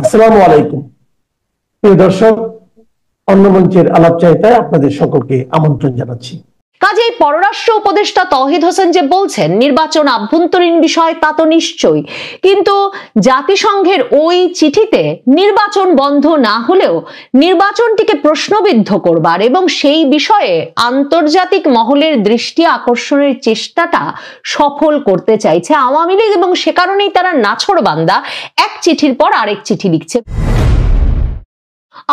আসসালামু আলাইকুম প্রিয় দর্শক, অন্য মঞ্চের আলাপচারিতায় আপনাদের সকলকে আমন্ত্রণ জানাচ্ছি। কাজেই পররাষ্ট্র উপদেষ্টা তৌহিদ হোসেন যে বলছেন নির্বাচন আভ্যন্তরীণ বিষয়, তা তো নিশ্চয়ই, কিন্তু জাতিসংঘের ওই চিঠিতে নির্বাচন বন্ধ না হলেও নির্বাচনটিকে প্রশ্নবিদ্ধ করবার এবং সেই বিষয়ে আন্তর্জাতিক মহলের দৃষ্টি আকর্ষণের চেষ্টাটা সফল করতে চাইছে আওয়ামী লীগ, এবং সে কারণেই তারা নাছোড়বান্দা এক চিঠির পর আরেক চিঠি লিখছে।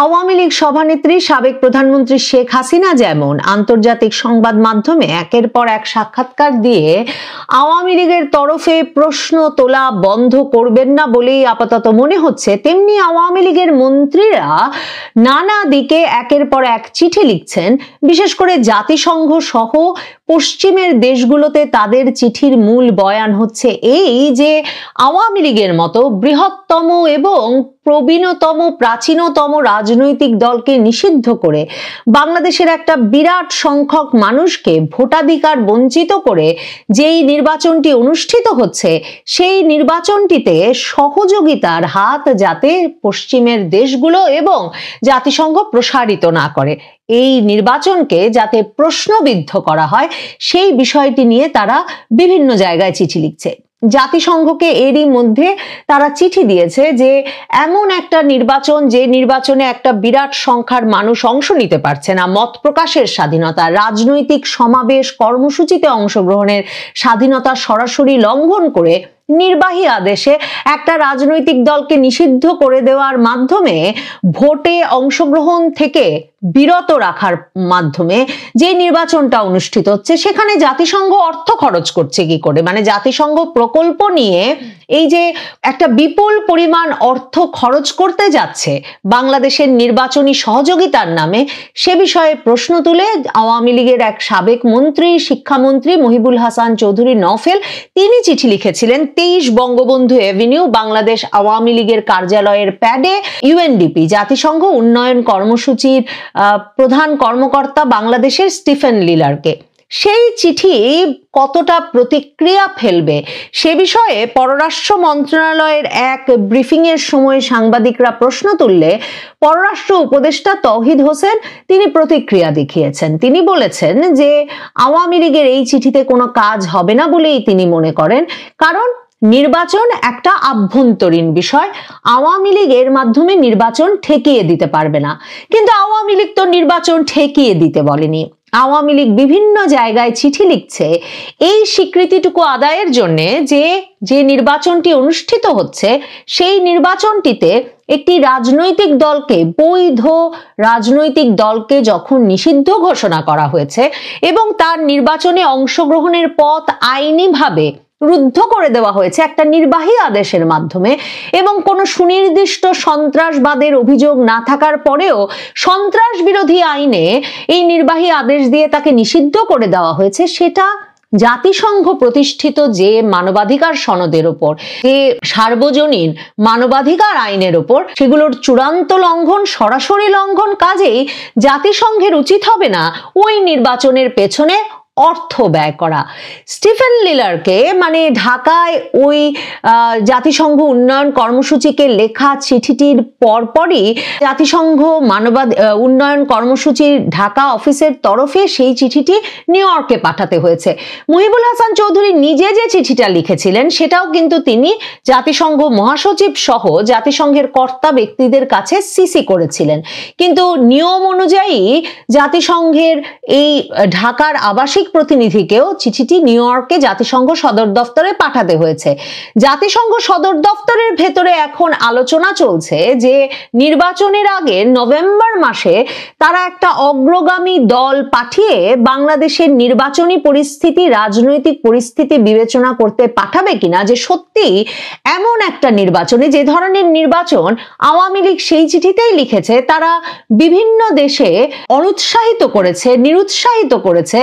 আওয়ামী লীগ সভানেত্রী সাবেক প্রধানমন্ত্রী শেখ হাসিনা যেমন আন্তর্জাতিক সংবাদ মাধ্যমে একের পর এক সাক্ষাৎকার দিয়ে আওয়ামী লীগের তরফে প্রশ্ন তোলা বন্ধ করবেন না বলেই আপাতত মনে হচ্ছে, তেমনি আওয়ামী লীগের মন্ত্রীরা নানা দিকে একের পর এক চিঠি লিখছেন। বিশেষ করে জাতিসংঘ সহ পশ্চিমের দেশগুলোতে তাদের চিঠির মূল বয়ান হচ্ছে এই যে আওয়ামী লীগের মতো বৃহত্তম এবং প্রবীণতম প্রাচীনতম রাজনৈতিক দলকে নিষিদ্ধ করে বাংলাদেশের একটা বিরাট সংখ্যক মানুষকে ভোটাধিকার বঞ্চিত করে যেই নির্বাচনটি অনুষ্ঠিত হচ্ছে, সেই নির্বাচনটিতে সহযোগিতার হাত যাতে পশ্চিমের দেশগুলো এবং জাতিসংঘ প্রসারিত না করে, এই নির্বাচনকে যাতে প্রশ্নবিদ্ধ করা হয়, সেই বিষয়টি নিয়ে তারা বিভিন্ন জায়গায় চিঠি লিখছে। জাতিসংঘকে এরই মধ্যে তারা চিঠি দিয়েছে যে এমন একটা নির্বাচন, যে নির্বাচনে একটা বিরাট সংখ্যার মানুষ অংশ নিতে পারছে না, মত প্রকাশের স্বাধীনতা, রাজনৈতিক সমাবেশ কর্মসূচিতে অংশগ্রহণের স্বাধীনতা সরাসরি লঙ্ঘন করে নির্বাহী আদেশে একটা রাজনৈতিক দলকে নিষিদ্ধ করে দেওয়ার মাধ্যমে ভোটে অংশগ্রহণ থেকে বিরত রাখার মাধ্যমে যে নির্বাচনটা অনুষ্ঠিত হচ্ছে, সেখানে জাতিসংঘ অর্থ খরচ করছে কি করে, মানে জাতিসংঘ প্রকল্প নিয়ে এই যে একটা বিপুল পরিমাণ অর্থ খরচ করতে যাচ্ছে বাংলাদেশের নির্বাচনী সহযোগিতার নামে, সে বিষয়ে প্রশ্ন তুলে আওয়ামী লীগের এক সাবেক মন্ত্রী, শিক্ষামন্ত্রী মহিবুল হাসান চৌধুরী নওফেল, তিনি চিঠি লিখেছিলেন 23 বঙ্গবন্ধু এভিনিউ বাংলাদেশ আওয়ামী লীগের কার্যালয়ের প্যাডে ইউএনডিপি জাতিসংঘ উন্নয়ন কর্মসূচির প্রধান কর্মকর্তা বাংলাদেশের স্টিফেন লিলারকে। সেই চিঠি কতটা প্রতিক্রিয়া ফেলবে সে বিষয়ে পররাষ্ট্র মন্ত্রণালয়ের এক ব্রিফিং এর সময় সাংবাদিকরা প্রশ্ন তুললে পররাষ্ট্র উপদেষ্টা তৌহিদ হোসেন তিনি প্রতিক্রিয়া দেখিয়েছেন। তিনি বলেছেন যে আওয়ামী লীগের এই চিঠিতে কোনো কাজ হবে না বলেই তিনি মনে করেন, কারণ নির্বাচন একটা আভ্যন্তরীণ বিষয়, আওয়ামী লীগ এর মাধ্যমে নির্বাচন ঠেকিয়ে দিতে পারবে না। কিন্তু আওয়ামী লীগ তো নির্বাচন ঠেকিয়ে দিতে বলেনি, আওয়ামী লীগ বিভিন্ন জায়গায় চিঠি লিখছে এই স্বীকৃতিটুকু আদায়ের জন্য যে যে নির্বাচনটি অনুষ্ঠিত হচ্ছে সেই নির্বাচনটিতে একটি রাজনৈতিক দলকে, বৈধ রাজনৈতিক দলকে যখন নিষিদ্ধ ঘোষণা করা হয়েছে এবং তার নির্বাচনে অংশগ্রহণের পথ আইনিভাবে রুদ্ধ করে দেওয়া হয়েছে একটা নির্বাহী আদেশের মাধ্যমে, এবং কোনো সুনির্দিষ্ট সন্ত্রাসবাদের অভিযোগ না থাকার পরেও সন্ত্রাস বিরোধী আইনে এই নির্বাহী আদেশ দিয়ে তাকে নিষিদ্ধ করে দেওয়া হয়েছে, সেটা জাতিসংঘ প্রতিষ্ঠিত যে মানবাধিকার সনদের ওপর, যে সার্বজনীন মানবাধিকার আইনের ওপর, সেগুলোর চূড়ান্ত লঙ্ঘন, সরাসরি লঙ্ঘন। কাজেই জাতিসংঘের উচিত হবে না ওই নির্বাচনের পেছনে অর্থ ব্যয় করা। স্টিফেন লিলারকে, মানে ঢাকায় ওই জাতিসংঘ উন্নয়ন কর্মসূচিকে লেখা চিঠিটির পরপরই জাতিসংঘ উন্নয়ন কর্মসূচির ঢাকা অফিসের তরফে সেই চিঠিটি নিউ ইয়র্কে পাঠাতে হয়েছে। মহিবুল হাসান চৌধুরী নিজে যে চিঠিটা লিখেছিলেন সেটাও কিন্তু তিনি জাতিসংঘ মহাসচিব সহ জাতিসংঘের কর্তা ব্যক্তিদের কাছে সিসি করেছিলেন, কিন্তু নিয়ম অনুযায়ী জাতিসংঘের এই ঢাকার আবাসিক প্রতিনিধিকেও চিঠিটি নিউ ইয়র্কে জাতিসংঘ সদর দপ্তরে পাঠাতে হয়েছে। জাতিসংঘ সদর দপ্তরের ভেতরে এখন আলোচনা চলছে যে নির্বাচনের আগে নভেম্বর মাসে তারা একটা অগ্রগামী দল পাঠিয়ে বাংলাদেশের নির্বাচনী পরিস্থিতি, রাজনৈতিক পরিস্থিতি বিবেচনা করতে পাঠাবে কিনা, যে সত্যি এমন একটা নির্বাচনে, যে ধরনের নির্বাচন আওয়ামী লীগ সেই চিঠিতেই লিখেছে তারা বিভিন্ন দেশে অনুৎসাহিত করেছে, নিরুৎসাহিত করেছে,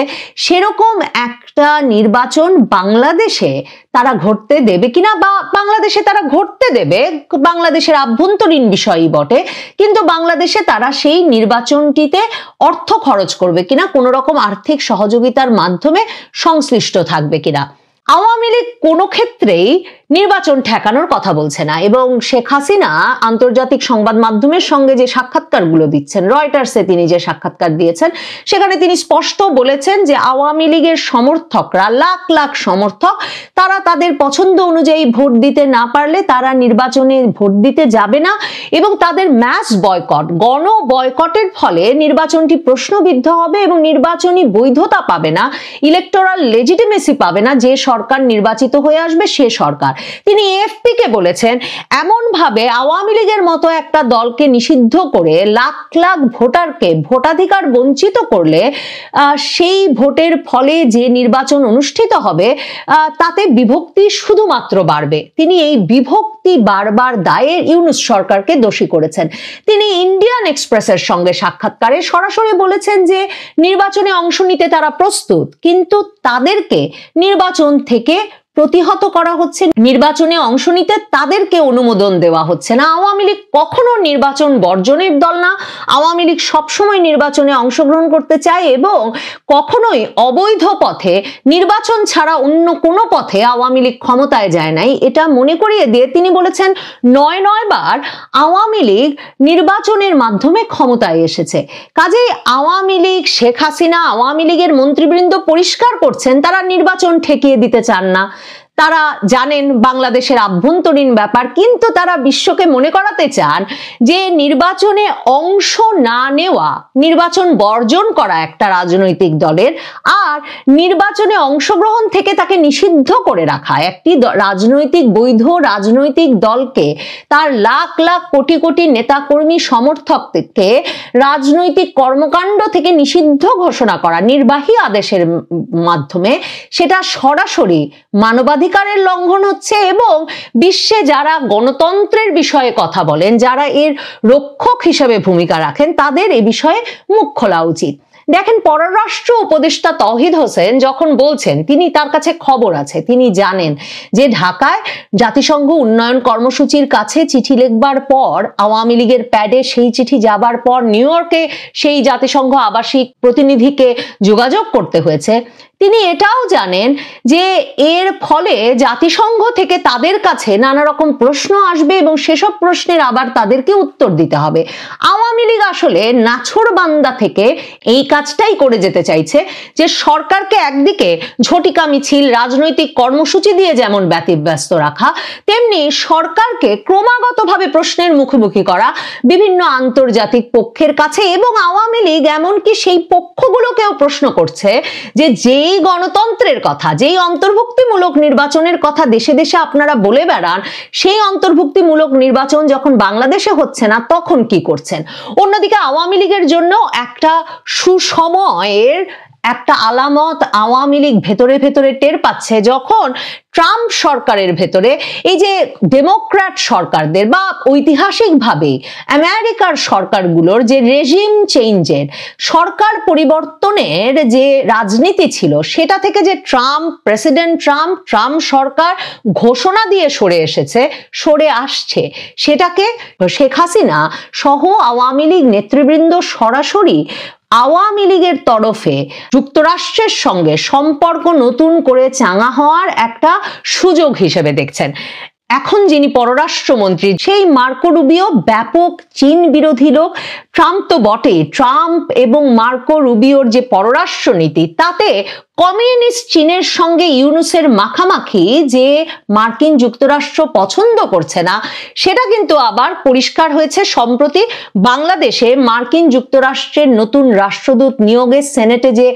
সেরকম একটা নির্বাচন বাংলাদেশে তারা ঘটতে দেবে কিনা, বা বাংলাদেশে তারা ঘটতে দেবে, বাংলাদেশের আভ্যন্তরীণ বিষয়ই বটে, কিন্তু বাংলাদেশে তারা সেই নির্বাচনটিতে অর্থ খরচ করবে কিনা, কোনো রকম আর্থিক সহযোগিতার মাধ্যমে সংশ্লিষ্ট থাকবে কিনা। আওয়ামী লীগ কোনো ক্ষেত্রেই নির্বাচন ঠেকানোর কথা বলছে না। এবং শেখ হাসিনা আন্তর্জাতিক সংবাদ মাধ্যমের সঙ্গে যে সাক্ষাৎকারগুলো দিচ্ছেন, রয়টার্সে তিনি যে সাক্ষাৎকার দিয়েছেন, সেখানে তিনি স্পষ্ট বলেছেন যে আওয়ামী লীগের সমর্থকরা, লাখ লাখ সমর্থক, তারা তাদের পছন্দ অনুযায়ী ভোট দিতে না পারলে তারা নির্বাচনে ভোট দিতে যাবে না এবং তাদের ম্যাস বয়কট, গণ বয়কটের ফলে নির্বাচনটি প্রশ্নবিদ্ধ হবে এবং নির্বাচনী বৈধতা পাবে না, ইলেকটোরাল লেজিটিমেসি পাবে না। যে সরকার নির্বাচিত হয়ে আসবে সে সরকার। তিনি এএফপি কে বলেছেন এমন ভাবে আওয়ামী লীগের মতো একটা দলকে নিষিদ্ধ করে লাখ লাখ ভোটারকে ভোটাধিকার বঞ্চিত করলে সেই ভোটের ফলে যে নির্বাচন অনুষ্ঠিত হবে তাতে বিভক্তি শুধুমাত্র বাড়বে। তিনি এই বিভক্তি বারবার দায়ের ইউনূস সরকারকে দোষী করেছেন। তিনি ইন্ডিয়ান এক্সপ্রেসের সঙ্গে সাক্ষাৎকারে সরাসরি বলেছেন যে নির্বাচনে অংশ নিতে তারা প্রস্তুত, কিন্তু তাদেরকে নির্বাচন থেকে প্রতিহত করা হচ্ছে, নির্বাচনে অংশ নিতে তাদেরকে অনুমোদন দেওয়া হচ্ছে না। আওয়ামী লীগ কখনো নির্বাচন বর্জনের দল না। আওয়ামী লীগ সবসময় নির্বাচনে অংশগ্রহণ করতে চায় এবং কখনোই অবৈধ পথে, নির্বাচন ছাড়া অন্য কোনো পথে আওয়ামী লীগ ক্ষমতায় যায় নাই। এটা মনে করিয়ে দিয়ে তিনি বলেছেন ৯ বার আওয়ামী লীগ নির্বাচনের মাধ্যমে ক্ষমতায় এসেছে। কাজেই আওয়ামী লীগ, শেখ হাসিনা, আওয়ামী লীগের মন্ত্রীবৃন্দ পরিষ্কার করছেন তারা নির্বাচন ঠেকিয়ে দিতে চান না। তারা জানেন বাংলাদেশের আভ্যন্তরীণ ব্যাপার, কিন্তু তারা বিশ্বকে মনে করাতে চান যে নির্বাচনে অংশ না নেওয়া, নির্বাচন বর্জন করা একটা রাজনৈতিক দলের, আর নির্বাচনে অংশগ্রহণ থেকে তাকে নিষিদ্ধ করে রাখা একটি রাজনৈতিক, বৈধ রাজনৈতিক দলকে, তার লাখ লাখ কোটি কোটি নেতাকর্মী সমর্থককে রাজনৈতিক কর্মকাণ্ড থেকে নিষিদ্ধ ঘোষণা করা নির্বাহী আদেশের মাধ্যমে, সেটা সরাসরি মানবাধিকারের লঙ্ঘন হচ্ছে। এবং বিশ্বে যারা গণতন্ত্রের বিষয়ে কথা বলেন, যারা এর রক্ষক হিসেবে ভূমিকা রাখেন, তাদের এ বিষয়ে মুখ খোলা উচিত। দেখেন, পররাষ্ট্র উপদেষ্টা তৌহিদ হোসেন যখন বলছেন, তিনি, তার কাছে খবর আছে, তিনি জানেন যে ঢাকায় জাতিসংঘ উন্নয়ন কর্মসূচির কাছে চিঠি লিখবার পর, আওয়ামী লীগের প্যাডে সেই চিঠি যাবার পর নিউ ইয়র্কে সেই জাতিসংঘ আবাসিক প্রতিনিধিকে যোগাযোগ করতে হয়েছে। তিনি এটাও জানেন যে এর ফলে জাতিসংঘ থেকে তাদের কাছে নানা রকম প্রশ্ন আসবে এবং সেসব প্রশ্নের আবার তাদেরকে উত্তর দিতে হবে। আওয়ামী লীগ আসলে নাছোড়বান্দা থেকে এই কাজটাই করে যেতে চাইছে যে সরকারকে একদিকে ঝটিকা মিছিল, রাজনৈতিক কর্মসূচি দিয়ে যেমন ব্যতিব্যস্ত রাখা, তেমনি সরকারকে ক্রমাগতভাবে প্রশ্নের মুখোমুখি করা বিভিন্ন আন্তর্জাতিক পক্ষের কাছে। এবং আওয়ামী লীগ এমনকি সেই পক্ষগুলোকেও প্রশ্ন করছে যে যেই গণতন্ত্রের কথা, যেই অন্তর্ভুক্তিমূলক নির্বাচনের কথা দেশে দেশে আপনারা বলে বেড়ান, সেই অন্তর্ভুক্তিমূলক নির্বাচন যখন বাংলাদেশে হচ্ছে না তখন কি করছেন? অন্যদিকে আওয়ামী লীগের জন্য একটা সুসময়ের একটা আলামত আওয়ামী লীগ ভেতরে ভেতরে টের পাচ্ছে, যখন ট্রাম্প সরকারের ভেতরে এই যে ডেমোক্র্যাট সরকারদের বা ঐতিহাসিকভাবে আমেরিকার সরকারগুলোর যে রেজিম চেঞ্জের, সরকার পরিবর্তনের যে রাজনীতি ছিল, সেটা থেকে যে প্রেসিডেন্ট ট্রাম্প সরকার ঘোষণা দিয়ে সরে আসছে, সেটাকে শেখ হাসিনা সহ আওয়ামী লীগ নেতৃবৃন্দ সরাসরি আওয়ামী লীগের তরফে যুক্তরাষ্ট্রের সঙ্গে সম্পর্ক নতুন করে চাঙা হওয়ার একটা সুযোগ হিসেবে দেখছেন। এখন যিনি পররাষ্ট্রমন্ত্রী, সেই মার্কো রুবিও ব্যাপক চীন বিরোধী লোক। ট্রাম্প তো বটে, ট্রাম্প এবং মার্কো রুবিওর যে পররাষ্ট্রনীতি, তাতে কমিউনিস্ট চীনের সঙ্গে ইউনূসের মাখামাখি যে মার্কিন যুক্তরাষ্ট্র পছন্দ করছে না, সেটা কিন্তু আবার পরিষ্কার হয়েছে সম্প্রতি বাংলাদেশে মার্কিন যুক্তরাষ্ট্রের নতুন রাষ্ট্রদূত নিয়োগে সেনেটে যে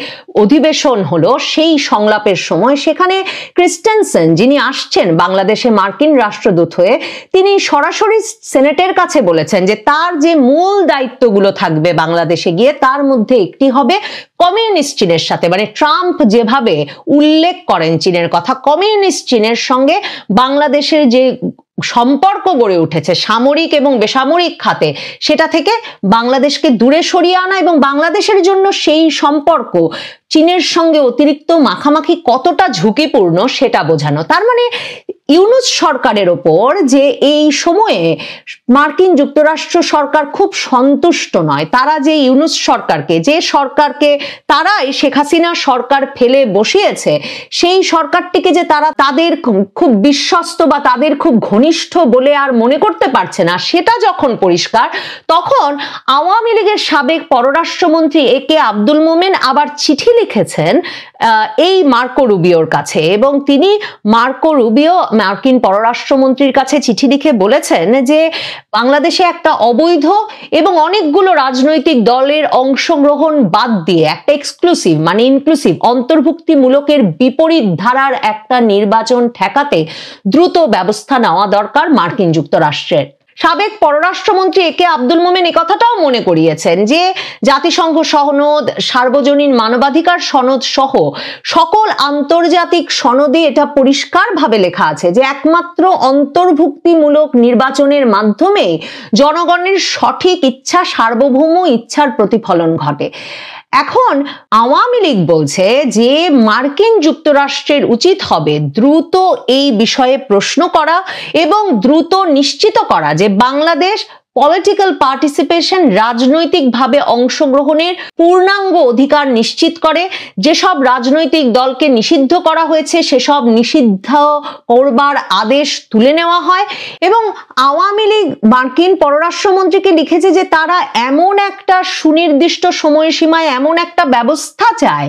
অধিবেশন হলো, সেই সংলাপের সময় সেখানে ক্রিস্টেনসেন, যিনি আসছেন বাংলাদেশে মার্কিন রাষ্ট্রদূত হয়ে, তিনি সরাসরি সেনেটের কাছে বলেছেন যে তার যে মূল দায়িত্বগুলো থাকবে বাংলাদেশে গিয়ে, তার মধ্যে একটি হবে কমিউনিস্ট চীনের সাথে, মানে ট্রাম্প যেভাবে উল্লেখ করেন চীনের কথা, কমিউনিস্ট চীনের সঙ্গে বাংলাদেশের যে সম্পর্ক গড়ে উঠেছে সামরিক এবং বেসামরিক খাতে, সেটা থেকে বাংলাদেশকে দূরে সরিয়ে আনা এবং বাংলাদেশের জন্য সেই সম্পর্ক চীনের সঙ্গে অতিরিক্ত মাখামাখি কতটা ঝুঁকিপূর্ণ সেটা বোঝানো। তার মানে ইউনূস সরকারের ওপর যে এই সময়ে মার্কিন যুক্তরাষ্ট্র সরকার খুব সন্তুষ্ট নয়, তারা যে ইউনূস সরকারকে, যে সরকারকে তারাই শেখ হাসিনা সরকার ফেলে বসিয়েছে, সেই সরকারটিকে যে তারা তাদের খুব বিশ্বস্ত বা তাদের খুব ঘনিষ্ঠ বলে আর মনে করতে পারছে না, সেটা যখন পরিষ্কার, তখন আওয়ামী লীগের সাবেক পররাষ্ট্রমন্ত্রী একে আব্দুল মোমেন আবার চিঠি লিখেছেন এই মার্কো রুবিওর কাছে, এবং তিনি মার্কো রুবিও মার্কিন পররাষ্ট্রমন্ত্রীর কাছে চিঠি লিখে বলেছেন যে বাংলাদেশে একটা অবৈধ এবং অনেকগুলো রাজনৈতিক দলের অংশগ্রহণ বাদ দিয়ে একটা এক্সক্লুসিভ মানে ইনক্লুসিভ অন্তর্ভুক্তিমূলকের বিপরীত ধারার একটা নির্বাচন ঠেকাতে দ্রুত ব্যবস্থা নেওয়া দরকার মার্কিন যুক্তরাষ্ট্রের। সাবেক পররাষ্ট্রমন্ত্রী একে আব্দুল মোমেন এই কথাটাও মনে করিয়েছেন যে জাতিসংঘ সনদ, সার্বজনীন মানবাধিকার সনদ সহ সকল আন্তর্জাতিক সনদে এটা পরিষ্কারভাবে লেখা আছে যে একমাত্র অন্তর্ভুক্তিমূলক নির্বাচনের মাধ্যমে জনগণের সঠিক ইচ্ছা, সার্বভৌম ইচ্ছার প্রতিফলন ঘটে। এখন আওয়ামী লীগ বলছে যে মার্কিন যুক্তরাষ্ট্রের উচিত হবে দ্রুত এই বিষয়ে প্রশ্ন করা এবং দ্রুত নিশ্চিত করা যে বাংলাদেশ পলিটিক্যাল পার্টিসিপেশন, রাজনৈতিকভাবে অংশগ্রহণের পূর্ণাঙ্গ অধিকার নিশ্চিত করে, যেসব রাজনৈতিক দলকে নিষিদ্ধ করা হয়েছে সেসব নিষিদ্ধ করবার আদেশ তুলে নেওয়া হয়। এবং আওয়ামী লীগ মার্কিন পররাষ্ট্রমন্ত্রীকে লিখেছে যে তারা এমন একটা সুনির্দিষ্ট সময়সীমায় এমন একটা ব্যবস্থা চায়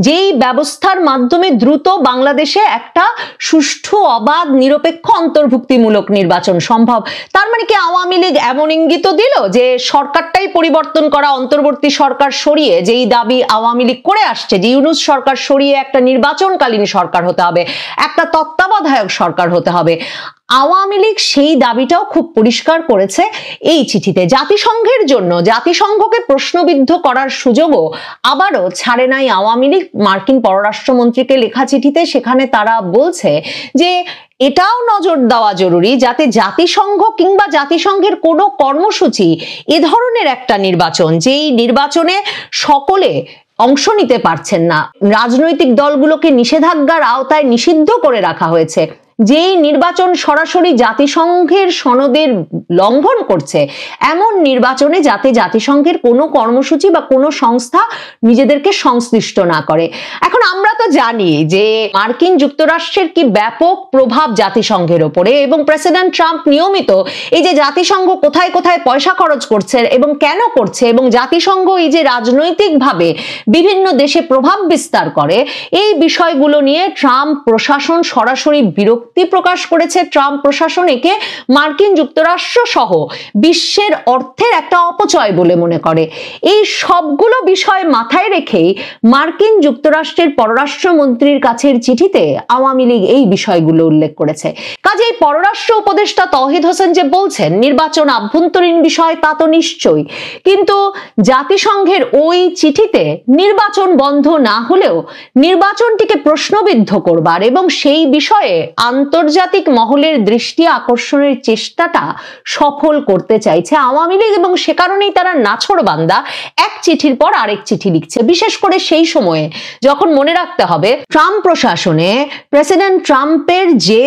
যেই ব্যবস্থার মাধ্যমে দ্রুত বাংলাদেশে একটা সুষ্ঠু, অবাধ, নিরপেক্ষ অন্তর্ভুক্তিমূলক নির্বাচন সম্ভব। তার মানে কি আওয়ামী লীগ এমন ইঙ্গিত দিল যে সরকারটাই পরিবর্তন করা, অন্তর্বর্তী সরকার সরিয়ে, যেই দাবি আওয়ামী লীগ করে আসছে যে ইউনূস সরকার সরিয়ে একটা নির্বাচনকালীন সরকার হতে হবে, একটা তত্ত্বাবধায়ক সরকার হতে হবে, আওয়ামী লীগ সেই দাবিটাও খুব পরিষ্কার করেছে এই চিঠিতে। জাতিসংঘের জন্য জাতিসংঘকে প্রশ্নবিদ্ধ করার সুযোগও আবারও ছাড়ে নাই আওয়ামী লীগ মার্কিন পররাষ্ট্রমন্ত্রীকে লেখা চিঠিতে। সেখানে তারা বলছে যে এটাও নজর দেওয়া জরুরি যাতে জাতিসংঘ কিংবা জাতিসংঘের কোনো কর্মসূচি এ ধরনের একটা নির্বাচন, যেই নির্বাচনে সকলে অংশ নিতে পারছেন না, রাজনৈতিক দলগুলোকে নিষেধাজ্ঞার আওতায় নিষিদ্ধ করে রাখা হয়েছে, যেই নির্বাচন সরাসরি জাতিসংঘের সনদের লঙ্ঘন করছে, এমন নির্বাচনে যাতে জাতিসংঘের কোনো কর্মসূচি বা কোনো সংস্থা নিজেদেরকে সংশ্লিষ্ট না করে। এখন আমরা তো জানি যে মার্কিন যুক্তরাষ্ট্রের কি ব্যাপক প্রভাব জাতিসংঘের ওপরে, এবং প্রেসিডেন্ট ট্রাম্প নিয়মিত এই যে জাতিসংঘ কোথায় কোথায় পয়সা খরচ করছে এবং কেন করছে, এবং জাতিসংঘ এই যে রাজনৈতিকভাবে বিভিন্ন দেশে প্রভাব বিস্তার করে, এই বিষয়গুলো নিয়ে ট্রাম্প প্রশাসন সরাসরি বিরক্তি প্রকাশ করেছে। ট্রাম্প প্রশাসন একে মার্কিন যুক্তরাষ্ট্র সহ বিশ্বের অর্থের একটা অপচয় বলে মনে করে। এই সবগুলো বিষয় মাথায় রেখেই মার্কিন যুক্তরাষ্ট্রের পররাষ্ট্রমন্ত্রীর কাছের চিঠিতে আওয়ামী লীগ এই বিষয়গুলো উল্লেখ করেছে। কাজেই পররাষ্ট্র উপদেষ্টা তৌহিদ হোসেন যে বলছেন নির্বাচন আভ্যন্তরীণ বিষয়, তা তো নিশ্চয়ই, কিন্তু জাতিসংঘের ওই চিঠিতে নির্বাচন বন্ধ না হলেও নির্বাচনটিকে প্রশ্নবিদ্ধ করবার এবং সেই বিষয়ে আন্তর্জাতিক মহলের দৃষ্টি আকর্ষণের চেষ্টাটা সফল করতে চাইছে আওয়ামী লীগ, এবং সে কারণেই তারা নাছোড়বান্দা এক চিঠির পর আরেক চিঠি লিখছে। বিশেষ করে সেই সময়ে যখন মনে রাখতে হবে ট্রাম্প প্রশাসনে প্রেসিডেন্ট ট্রাম্পের যে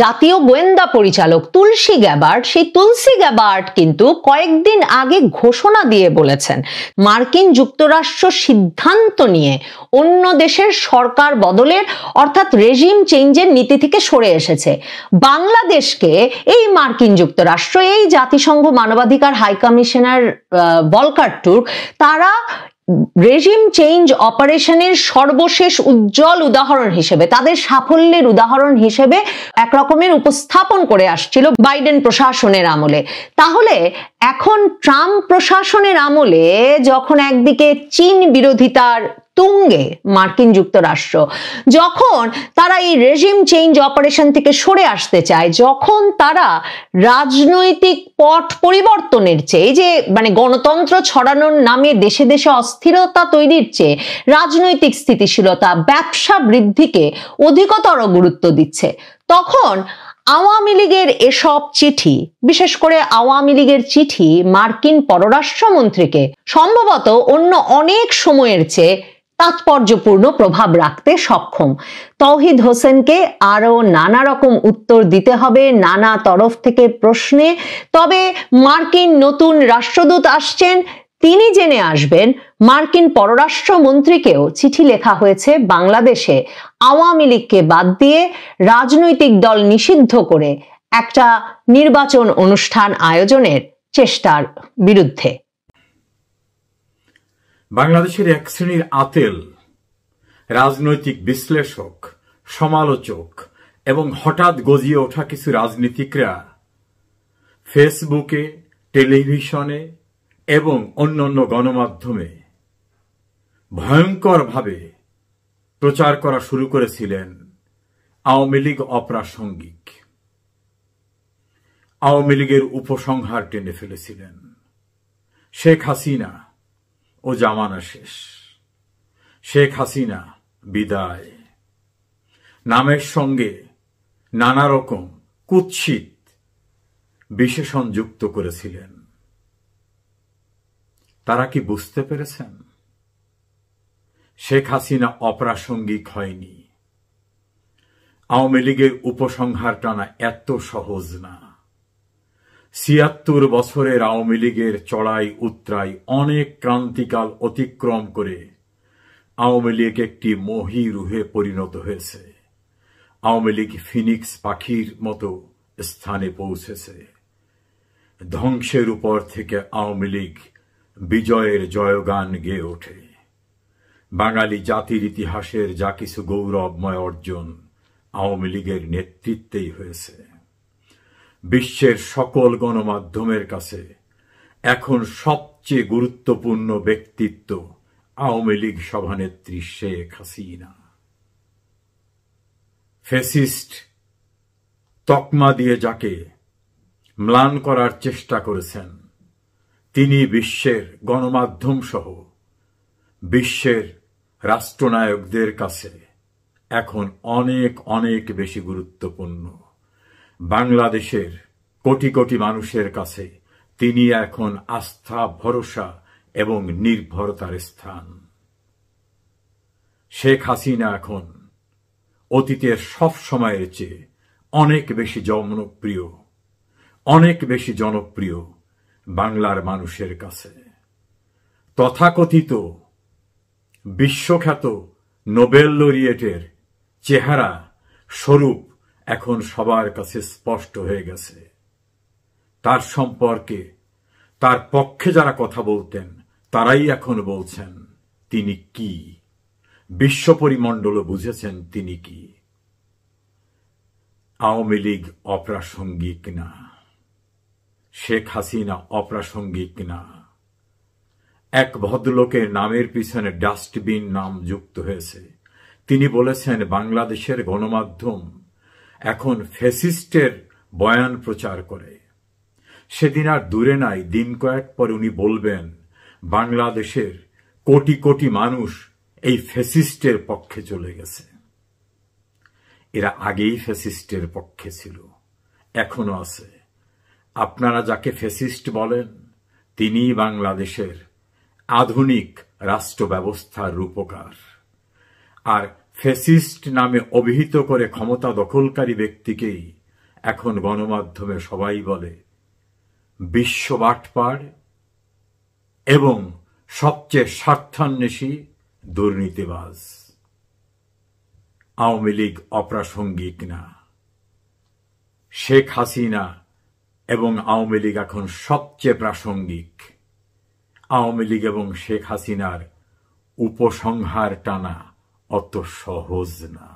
জাতীয় গোয়েন্দা পরিচালক তুলসী গ্যাবার্ড, সেই তুলসী গ্যাবার্ড কিন্তু কয়েকদিন আগে ঘোষণা দিয়ে বলেছেন মার্কিন যুক্তরাষ্ট্র সিদ্ধান্ত নিয়ে অন্য দেশের সরকার বদলের অর্থাৎ রেজিম চেঞ্জের নীতি থেকে সরে এসেছে। বাংলাদেশকে এই মার্কিন যুক্তরাষ্ট্র, এই জাতিসংঘ মানবাধিকার হাই কমিশনার ভলকার টুর্ক, তারা রেজিম চেঞ্জ অপারেশনের সর্বশেষ উজ্জ্বল উদাহরণ হিসেবে, তাদের সাফল্যের উদাহরণ হিসেবে এক রকমের উপস্থাপন করে আসছিল বাইডেন প্রশাসনের আমলে। তাহলে এখন ট্রাম্প প্রশাসনের আমলে যখন একদিকে চীন বিরোধিতার তুঙ্গে মার্কিন যুক্তরাষ্ট্র, যখন তারা এই রেজিম চেঞ্জ অপারেশন থেকে সরে আসতে চায়, যখন তারা রাজনৈতিক পট পরিবর্তনের চেয়ে, যে মানে গণতন্ত্র ছড়ানোর নামে দেশে দেশে অস্থিরতা তৈরির চেয়ে রাজনৈতিক স্থিতিশীলতা, ব্যবসা বৃদ্ধিকে অধিকতর গুরুত্ব দিচ্ছে, তখন আওয়ামী লীগের এসব চিঠি, বিশেষ করে আওয়ামী লীগের চিঠি মার্কিন পররাষ্ট্রমন্ত্রীকে সম্ভবত অন্য অনেক সময়ের চেয়ে তাৎপর্যপূর্ণ প্রভাব রাখতে সক্ষম। তৌহিদ হোসেনকে আরো নানা রকম উত্তর দিতে হবে নানা তরফ থেকে প্রশ্নে। তবে মার্কিন নতুন রাষ্ট্রদূত আসছেন, তিনি জেনে আসবেন মার্কিন পররাষ্ট্রমন্ত্রীকেও চিঠি লেখা হয়েছে বাংলাদেশে আওয়ামী লীগকে বাদ দিয়ে রাজনৈতিক দল নিষিদ্ধ করে একটা নির্বাচন অনুষ্ঠান আয়োজনের চেষ্টার বিরুদ্ধে। বাংলাদেশের এক শ্রেণীর আতেল রাজনৈতিক বিশ্লেষক, সমালোচক এবং হঠাৎ গজিয়ে ওঠা কিছু রাজনীতিকরা ফেসবুকে, টেলিভিশনে এবং অন্যান্য গণমাধ্যমে ভয়ঙ্করভাবে প্রচার করা শুরু করেছিলেন আওয়ামী লীগ অপ্রাসঙ্গিক। আওয়ামী লীগের উপসংহার টেনে ফেলেছিলেন। শেখ হাসিনা ও জামানা শেষ, শেখ হাসিনা বিদায় নামের সঙ্গে নানা রকম কুৎসিত বিশেষণ যুক্ত করেছিলেন। তারা কি বুঝতে পেরেছেন শেখ হাসিনা অপ্রাসঙ্গিক হয়নি? আওয়ামী লীগের উপসংহার টানা এত সহজ না। ৭৬ বছরের আওয়ামী লীগের চড়াই উতরাই অনেক ক্রান্তিকাল অতিক্রম করে আওয়ামী লীগ একটি মহীরুহে পরিণত হয়েছে। আওয়ামী লীগ ফিনিক্স পাখির মতো স্থানে পৌঁছেছে। ধ্বংসের উপর থেকে আওয়ামী লীগ বিজয়ের জয়গান গেয়ে ওঠে। বাঙালি জাতির ইতিহাসের যা কিছু গৌরবময় অর্জন আওয়ামী লীগের নেতৃত্বেই হয়েছে। বিশ্বের সকল গণমাধ্যমের কাছে এখন সবচেয়ে গুরুত্বপূর্ণ ব্যক্তিত্ব আওয়ামী লীগ সভানেত্রী শেখ হাসিনা। ফ্যাসিস্ট তকমা দিয়ে যাকে ম্লান করার চেষ্টা করেছেন, তিনি বিশ্বের গণমাধ্যম সহ বিশ্বের রাষ্ট্রনায়কদের কাছে এখন অনেক অনেক বেশি গুরুত্বপূর্ণ। বাংলাদেশের কোটি কোটি মানুষের কাছে তিনি এখন আস্থা, ভরসা এবং নির্ভরতার স্থান। শেখ হাসিনা এখন অতীতের সব সময়ের চেয়ে অনেক বেশি জনপ্রিয়, অনেক বেশি জনপ্রিয় বাংলার মানুষের কাছে। তথাকথিত বিশ্বখ্যাত নোবেল লরিয়েটের চেহারা স্বরূপ এখন সবার কাছে স্পষ্ট হয়ে গেছে। তার সম্পর্কে, তার পক্ষে যারা কথা বলতেন তারাই এখন বলছেন তিনি কি, বিশ্ব পরিমণ্ডলও বুঝেছেন তিনি কি। আওয়ামী লীগ অপ্রাসঙ্গিক না, শেখ হাসিনা অপ্রাসঙ্গিক না। এক ভদ্রলোকের নামের পিছনে ডাস্টবিন নাম যুক্ত হয়েছে। তিনি বলেছেন বাংলাদেশের গণমাধ্যম এখন ফ্যাসিস্টের বয়ান প্রচার করে। সেদিন আর দূরে নাই, দিন কয়েক পরে উনি বলবেন বাংলাদেশের কোটি কোটি মানুষ এই ফ্যাসিস্টের পক্ষে চলে গেছে। এরা আগেই ফ্যাসিস্টের পক্ষে ছিল, এখনো আছে। আপনারা যাকে ফ্যাসিস্ট বলেন তিনিই বাংলাদেশের আধুনিক রাষ্ট্র ব্যবস্থার রূপকার। আর ফ্যাসিস্ট নামে অভিহিত করে ক্ষমতা দখলকারী ব্যক্তিকেই এখন গণমাধ্যমে সবাই বলে বিশ্ব বাটপার এবং সবচেয়ে স্বার্থান্বেষী দুর্নীতিবাজ। আওয়ামী লীগ অপ্রাসঙ্গিক না, শেখ হাসিনা এবং আওয়ামী লীগ এখন সবচেয়ে প্রাসঙ্গিক। আওয়ামী লীগ এবং শেখ হাসিনার উপসংহার টানা অত সহজ না।